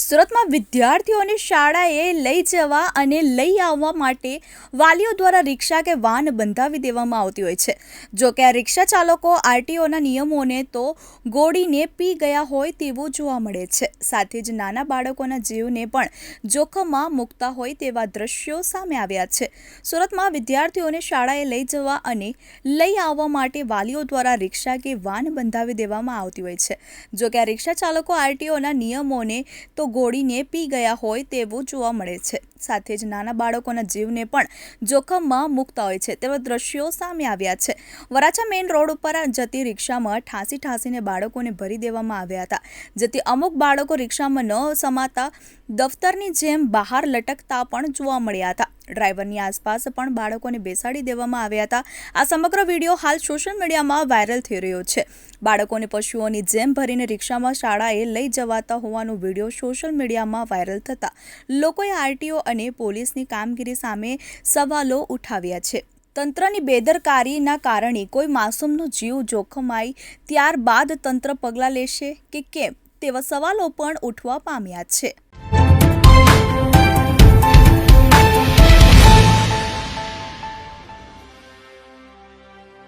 સુરતમાં વિદ્યાર્થીઓને શાળાએ લઈ જવા અને લઈ આવવા માટે વાલીઓ દ્વારા રિક્ષા કે વાન બંધાવી દેવામાં આવતી હોય છે. જો કે આ રિક્ષા ચાલકો આરટીઓના નિયમોને તો ગોળીને પી ગયા હોય તેવું જોવા મળે છે. સાથે જ નાના બાળકોના જીવને પણ જોખમમાં મૂકતા હોય તેવા દ્રશ્યો સામે આવ્યા છે. સુરતમાં વિદ્યાર્થીઓને શાળાએ લઈ જવા અને લઈ આવવા માટે વાલીઓ દ્વારા રિક્ષા કે વાન બંધાવી દેવામાં આવતી હોય છે. જો કે આ રિક્ષા ચાલકો આરટીઓના નિયમોને ગોળીને પી ગયા હોય તેવું જોવા મળે છે. સાથે જ નાના બાળકોના જીવને પણ જોખમમાં મૂકતા હોય છે તેવા દ્રશ્યો સામે આવ્યા છે. વરાછા મેઇન રોડ ઉપર જતી રિક્ષામાં ઠાંસીને બાળકોને ભરી દેવામાં આવ્યા હતા, જેથી અમુક બાળકો રિક્ષામાં ન સમાતા દફતરની જેમ બહાર લટકતા પણ જોવા મળ્યા હતા. ડ્રાઈવરની આસપાસ પણ બાળકોને બેસાડી દેવામાં આવ્યા હતા. આ સમગ્ર વિડીયો હાલ સોશિયલ મીડિયામાં વાયરલ થઈ રહ્યો છે. બાળકોને પશુઓની જેમ ભરીને રિક્ષામાં શાળાએ લઈ જવાતા હોવાનો વિડીયો સોશિયલ મીડિયામાં વાયરલ થતા લોકોએ આરટીઓ અને પોલીસની કામગીરી સામે સવાલો ઉઠાવ્યા છે. તંત્રની બેદરકારીના કારણે કોઈ માસૂમનો જીવ જોખમાય ત્યારબાદ તંત્ર પગલાં લેશે કે કેમ તેવા સવાલો પણ ઉઠવા પામ્યા છે.